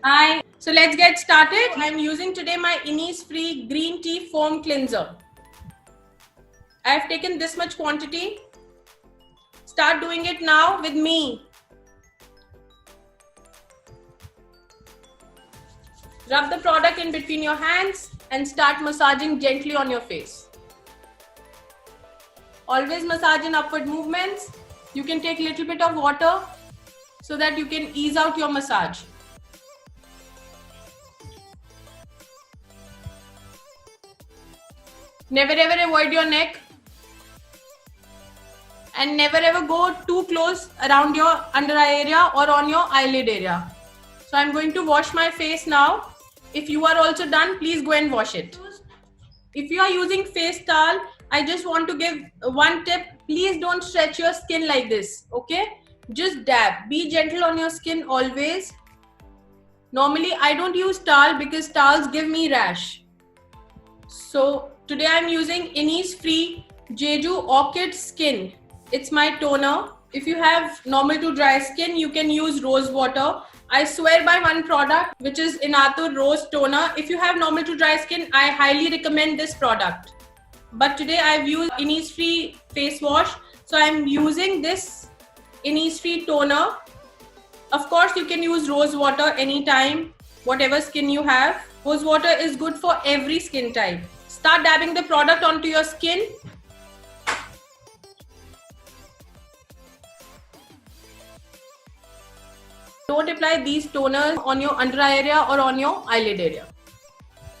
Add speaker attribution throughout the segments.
Speaker 1: Hi. So let's get started. I'm using today my Innisfree Green Tea Foam Cleanser. I have taken this much quantity. Start doing it now with me. Rub the product in between your hands and start massaging gently on your face. Always massage in upward movements. You can take a little bit of water so that you can ease out your massage. Never ever avoid your neck. And never ever go too close around your under eye area or on your eyelid area. So I'm going to wash my face now. If you are also done, please go and wash it. If you are using face towel, I just want to give one tip. Please don't stretch your skin like this, okay? Just dab. Be gentle on your skin always. Normally, I don't use towel because towels give me rash. So today I'm using Innisfree Jeju Orchid Skin. It's my toner. If you have normal to dry skin, you can use rose water. I swear by one product, which is Inatur Rose Toner. If you have normal to dry skin, I highly recommend this product. But today I've used Innisfree face wash. So I'm using this Innisfree toner. Of course, you can use rose water anytime, whatever skin you have. Rose water is good for every skin type. Start dabbing the product onto your skin. Don't apply these toners on your under eye area or on your eyelid area.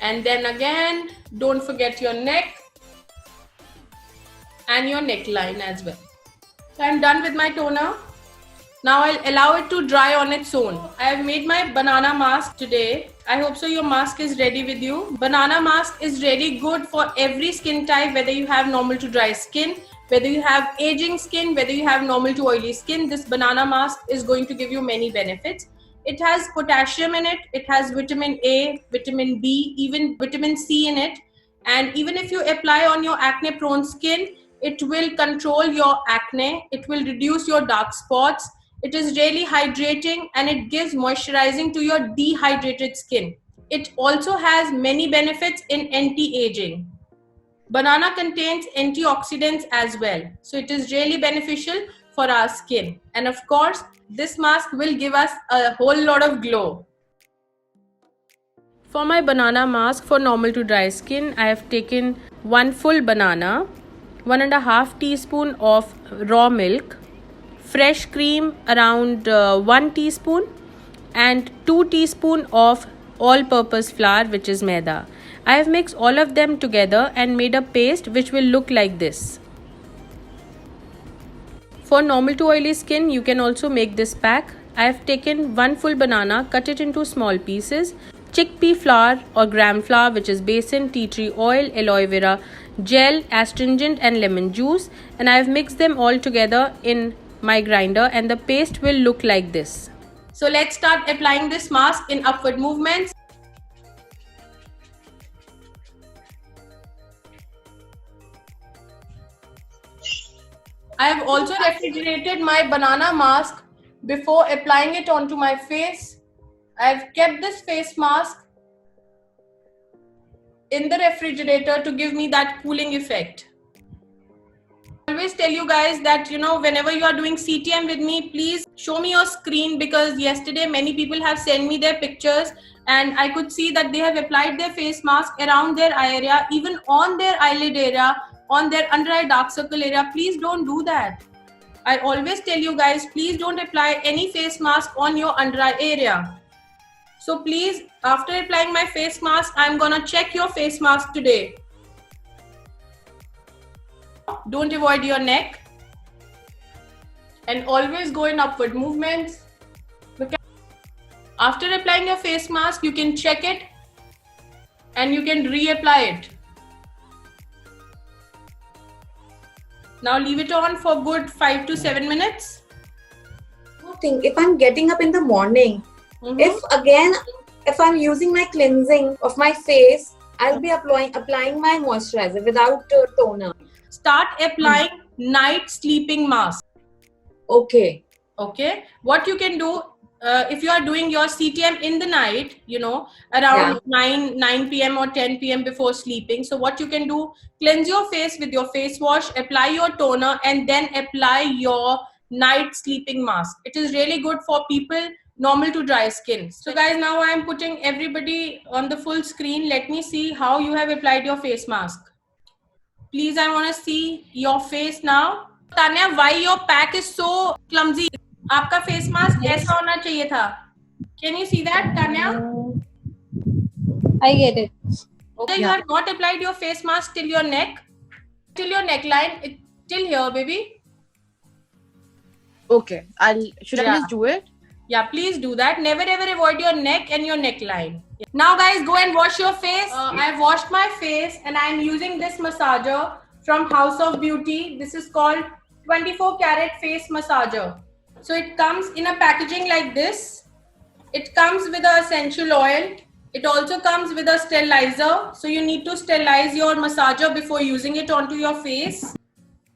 Speaker 1: And then again, don't forget your neck and your neckline as well. So I'm done with my toner. Now I'll allow it to dry on its own. I have made my banana mask today. I hope so your mask is ready with you. Banana mask is really good for every skin type, whether you have normal to dry skin, whether you have aging skin, whether you have normal to oily skin. This banana mask is going to give you many benefits. It has potassium in it. It has vitamin A, vitamin B, even vitamin C in it. And even if you apply on your acne prone skin, it will control your acne. It will reduce your dark spots. It is really hydrating and it gives moisturizing to your dehydrated skin. It also has many benefits in anti-aging. Banana contains antioxidants as well. So it is really beneficial for our skin. And of course, this mask will give us a whole lot of glow. For my banana mask for normal to dry skin, I have taken one full banana, 1.5 teaspoon of raw milk, fresh cream around 1 teaspoon and 2 teaspoon of all-purpose flour, which is maida. I have mixed all of them together and made a paste which will look like this. For normal to oily skin, you can also make this pack. I have taken one full banana, cut it into small pieces, chickpea flour or gram flour, which is besan, tea tree oil, aloe vera gel, astringent and lemon juice, and I have mixed them all together in my grinder and the paste will look like this. So let's start applying this mask in upward movements. I have also refrigerated my banana mask before applying it onto my face. I have kept this face mask in the refrigerator to give me that cooling effect. I always tell you guys that, whenever you are doing CTM with me, please show me your screen, because yesterday many people have sent me their pictures and I could see that they have applied their face mask around their eye area, even on their eyelid area, on their under eye dark circle area. Please don't do that. I always tell you guys, please don't apply any face mask on your under eye area. So please, after applying my face mask, I'm gonna check your face mask today. Don't avoid your neck and always go in upward movements. After applying your face mask, you can check it and you can reapply it. Now leave it on for good 5 to 7 minutes.
Speaker 2: I think if I'm getting up in the morning, if I'm using my cleansing of my face, I'll be applying my moisturizer without toner.
Speaker 1: Start applying night sleeping mask.
Speaker 2: Okay.
Speaker 1: Okay. What you can do, if you are doing your CTM in the night, you know, around 9 p.m. or 10 p.m. before sleeping. So what you can do, cleanse your face with your face wash, apply your toner, and then apply your night sleeping mask. It is really good for people normal to dry skin. So guys, now I am putting everybody on the full screen. Let me see how you have applied your face mask. Please, I want to see your face now. Tanya, why your pack is so clumsy? आपका face mask ऐसा होना चाहिए था. Can you see that, Tanya?
Speaker 3: I get it.
Speaker 1: Okay, you have not applied your face mask till your neck, till your neckline, till here, baby.
Speaker 4: Okay, should I just do it?
Speaker 1: Yeah, please do that. Never ever avoid your neck and your neckline. Now guys, go and wash your face. I've washed my face and I'm using this massager from House of Beauty. This is called 24 karat face massager. So it comes in a packaging like this. It comes with an essential oil. It also comes with a sterilizer. So you need to sterilize your massager before using it onto your face.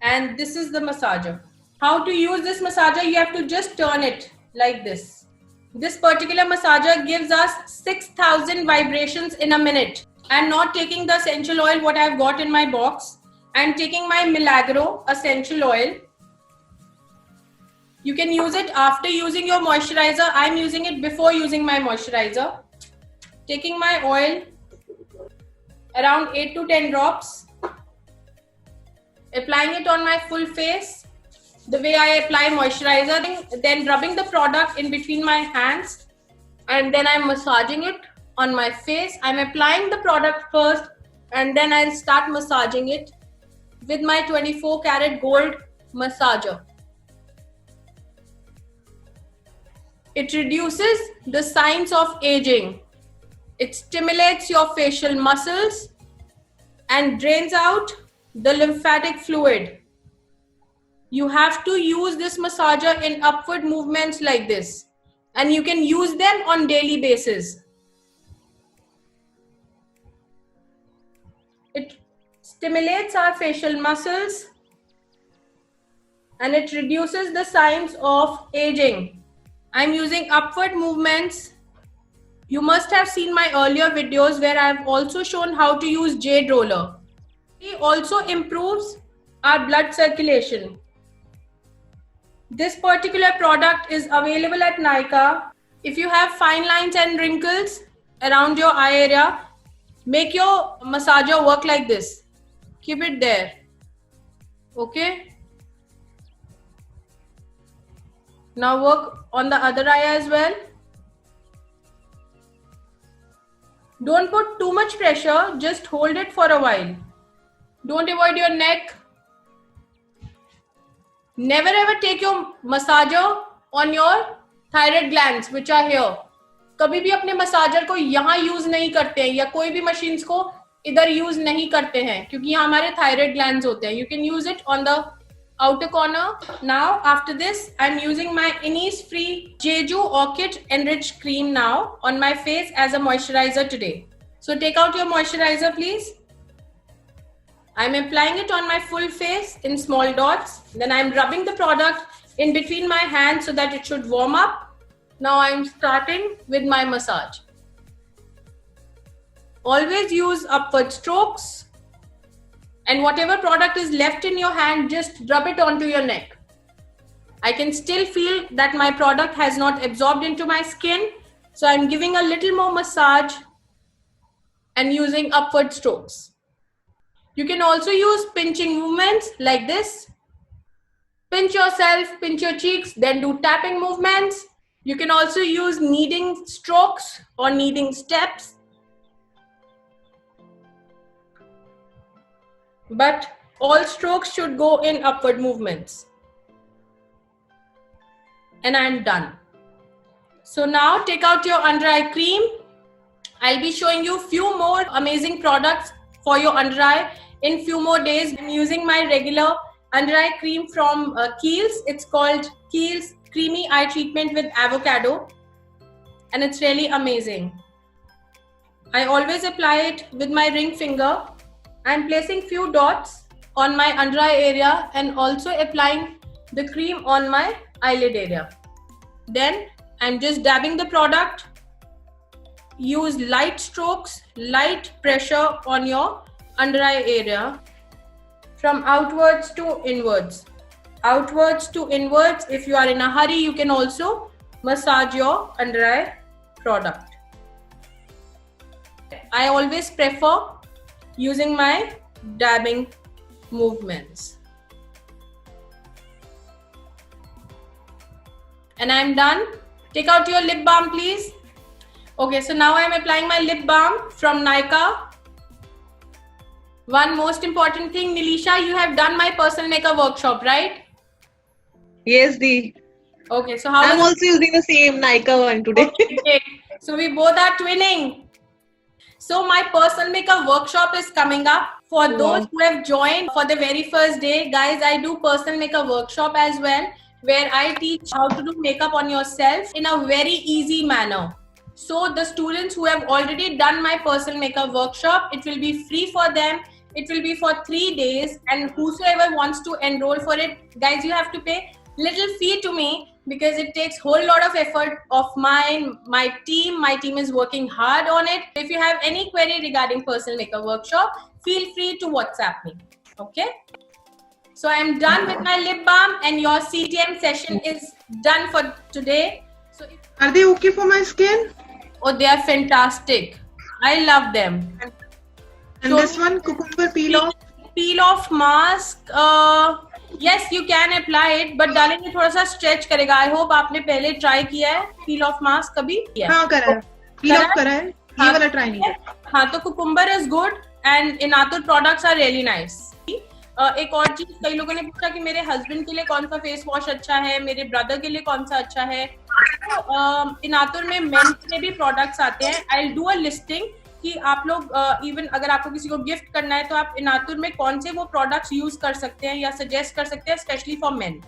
Speaker 1: And this is the massager. How to use this massager? You have to just turn it like this. This particular massager gives us 6,000 vibrations in a minute. I'm not taking the essential oil what I've got in my box. I'm taking my Milagro essential oil. You can use it after using your moisturizer. I'm using it before using my moisturizer. Taking my oil, around 8 to 10 drops. Applying it on my full face, the way I apply moisturizer, then rubbing the product in between my hands, and then I'm massaging it on my face. I'm applying the product first, and then I'll start massaging it with my 24 karat gold massager. It reduces the signs of aging. It stimulates your facial muscles and drains out the lymphatic fluid. You have to use this massager in upward movements like this, and you can use them on daily basis. It stimulates our facial muscles and it reduces the signs of aging. I'm using upward movements. You must have seen my earlier videos where I've also shown how to use jade roller. It also improves our blood circulation. This particular product is available at Nykaa. If you have fine lines and wrinkles around your eye area, make your massager work like this. Keep it there. Okay? Now work on the other eye as well. Don't put too much pressure, just hold it for a while. Don't avoid your neck. Never ever take your massager on your thyroid glands which are here. कभी भी अपने massager को यहाँ use नहीं करते हैं या कोई भी machines को इधर use नहीं करते हैं क्योंकि यहाँ हमारे thyroid glands होते हैं. You can use it on the outer corner. Now after this, I'm using my Innisfree Jeju Orchid Enriched Cream now on my face as a moisturizer today. So take out your moisturizer, please. I'm applying it on my full face in small dots. Then I'm rubbing the product in between my hands so that it should warm up. Now I'm starting with my massage. Always use upward strokes. And whatever product is left in your hand, just rub it onto your neck. I can still feel that my product has not absorbed into my skin. So I'm giving a little more massage and using upward strokes. You can also use pinching movements like this. Pinch yourself, pinch your cheeks, then do tapping movements. You can also use kneading strokes or kneading steps. But all strokes should go in upward movements. And I'm done. So now take out your under eye cream. I'll be showing you few more amazing products for your under eye in few more days. I'm using my regular under eye cream from Kiehl's. It's called Kiehl's Creamy Eye Treatment with Avocado. And it's really amazing. I always apply it with my ring finger. I'm placing few dots on my under eye area and also applying the cream on my eyelid area. Then I'm just dabbing the product. Use light strokes, light pressure on your under eye area from outwards to inwards. Outwards to inwards. If you are in a hurry, you can also massage your under eye product. I always prefer using my dabbing movements. And I'm done. Take out your lip balm, please. Okay, so now I'm applying my lip balm from Nykaa. One most important thing, Nilisha, you have done my personal makeup workshop, right?
Speaker 3: Yes, Dee.
Speaker 1: Okay, so how
Speaker 3: I'm also using the same Nykaa one today.
Speaker 1: Okay, so we both are twinning. So my personal makeup workshop is coming up. For those who have joined for the very first day, guys, I do personal makeup workshop as well, where I teach how to do makeup on yourself in a very easy manner. So the students who have already done my personal makeup workshop, it will be free for them. It will be for 3 days, and whosoever wants to enroll for it, guys, you have to pay little fee to me because it takes whole lot of effort of mine, my team. My team is working hard on it. If you have any query regarding personal makeup workshop, feel free to WhatsApp me. Okay. So I am done with my lip balm, and your CTM session is done for today. So
Speaker 3: Are they okay for my skin?
Speaker 1: oh, they are fantastic. I love them.
Speaker 3: And
Speaker 1: So-
Speaker 3: this one, cucumber peel off.
Speaker 1: Peel off mask. Yes, you can apply it, but darling, ये थोड़ा सा stretch करेगा. I hope आपने पहले try किया है peel off mask कभी?
Speaker 3: हाँ करा है. Peel off करा है. ये वाला try नहीं किया.
Speaker 1: हाँ, तो cucumber is good and Inatur products are really nice. एक और चीज, कई लोगों ने पूछा कि मेरे हस्बैंड के लिए कौन सा फेस वॉश अच्छा है, मेरे ब्रदर के लिए कौन सा अच्छा है. तो इनातुर में मेन के भी प्रोडक्ट्स आते हैं. I will do a listing कि आप लोग इवन अगर आपको किसी को गिफ्ट करना है तो आप इनातुर में कौन से वो प्रोडक्ट्स यूज कर सकते हैं या सजेस्ट कर सकते हैं, specially for main.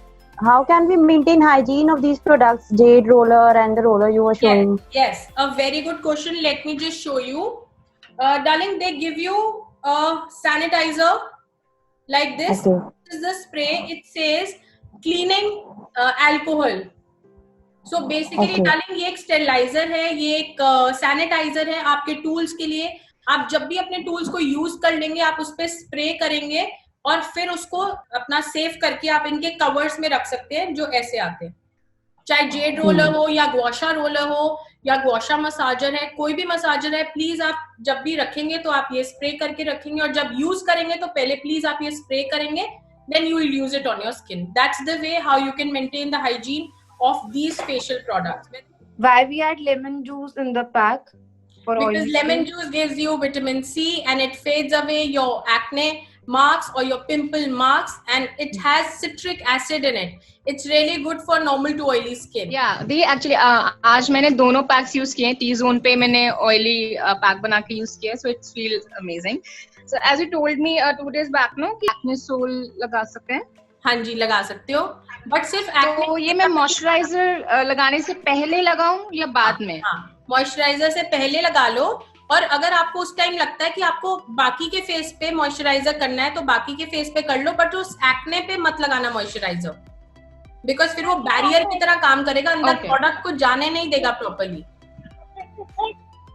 Speaker 5: How can we maintain hygiene of these products, jade roller and the roller you were showing?
Speaker 1: Yes, a very good question. Let me just show you. Darling, they give you a sanitizer like this.
Speaker 5: Okay.
Speaker 1: This is the spray. It says cleaning alcohol. So basically,
Speaker 5: Okay.
Speaker 1: darling, ये एक steriliser है, ये एक sanitiser है आपके tools के लिए. आप जब भी अपने टूल्स को यूज कर लेंगे, आप उस पर स्प्रे करेंगे और फिर उसको अपना सेव करके आप इनके कवर्स में रख सकते हैं जो ऐसे आते हैं. चाहे जेड रोलर हो या ग्वाशा रोलर हो या ग्वाशा मसाजर है, कोई भी मसाजर है, प्लीज आप जब भी रखेंगे तो आप ये स्प्रे करके रखेंगे, और जब यूज करेंगे तो पहले प्लीज आप ये स्प्रे करेंगे, then you will use it on your skin. That's the way how you can maintain the hygiene of these facial products.
Speaker 4: Why we add lemon juice in the pack for oily
Speaker 1: Because
Speaker 4: skin?
Speaker 1: lemon juice gives you vitamin C and it fades away your acne marks or your pimple marks, and it has citric acid in it. It's really good for normal to oily skin.
Speaker 6: The actually आज मैंने दोनों PACS use किए हैं. T zone पे मैंने oily pack बना के use किया, so it's feel amazing. So as you told me 2 days back no कि एक्ने सोल लगा सकते हैं.
Speaker 1: हाँ जी, लगा सकते हो, बट सिर्फ acne.
Speaker 6: तो ये मैं मॉइस्चराइजर लगाने से पहले लगाऊं या बाद में?
Speaker 1: हाँ, मॉइस्चराइजर से पहले लगा लो, और अगर आपको उस टाइम लगता है कि आपको बाकी के फेस पे मॉइस्चराइजर करना है तो बाकी के फेस पे कर लो, बट उस एक्ने पे मत लगाना मॉइस्चराइजर, बिकॉज फिर वो बैरियर की तरह काम करेगा, अंदर
Speaker 6: Okay.
Speaker 1: प्रोडक्ट को जाने नहीं देगा properly.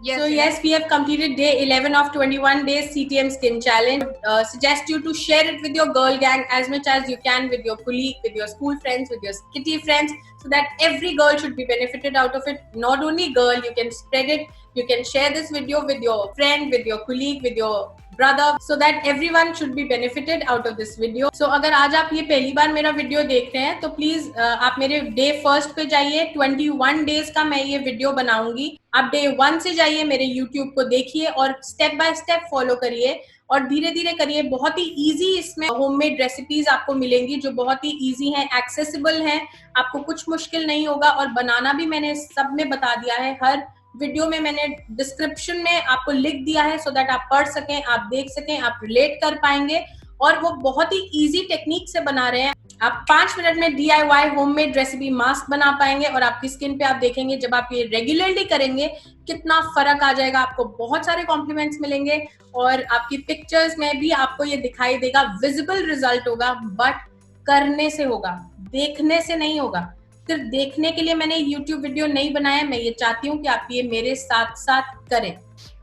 Speaker 6: Yes,
Speaker 1: So yes, we have completed day 11 of 21 days CTM Skin Challenge. Suggest you to share it with your girl gang as much as you can, with your colleague, with your school friends, with your kitty friends, so that every girl should be benefited out of it. Not only girl, you can spread it. You can share this video with your friend, with your colleague, with your brother, so that everyone should be benefited out of this video. So अगर आज आप ये पहली बार मेरा video देख रहे हैं तो प्लीज आप मेरे डे 1 पे जाइए. 21 डेज का मैं ये वीडियो बनाऊंगी. आप डे 1 से जाइए, मेरे YouTube को देखिए और स्टेप बाय स्टेप फॉलो करिए और धीरे धीरे करिए. बहुत ही इजी इसमें होममेड रेसिपीज आपको मिलेंगी जो बहुत ही इजी हैं, एक्सेसिबल हैं, आपको कुछ मुश्किल नहीं होगा. और बनाना भी मैंने सब में बता दिया है, हर वीडियो में मैंने डिस्क्रिप्शन में आपको लिख दिया है, सो दैट आप पढ़ सकें, आप देख सकें, आप रिलेट कर पाएंगे. और वो बहुत ही इजी टेक्निक से बना रहे हैं. आप 5 मिनट में DIY होममेड रेसिपी मास्क बना पाएंगे, और आपकी स्किन पे आप देखेंगे जब आप ये रेगुलरली करेंगे कितना फर्क आ जाएगा. आपको बहुत सारे कॉम्प्लीमेंट्स मिलेंगे और आपकी पिक्चर्स में भी आपको ये दिखाई देगा. विजिबल रिजल्ट होगा, बट करने से होगा, देखने से नहीं होगा. सिर्फ देखने के लिए मैंने YouTube वीडियो नहीं बनाया, मैं ये चाहती हूँ कि आप ये मेरे साथ साथ करें.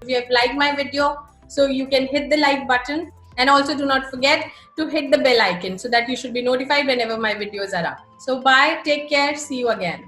Speaker 1: If you have liked my video, so you can hit the like button, and also do not forget to hit the bell icon so that you should be notified whenever my videos are up. So bye, take care, see you again.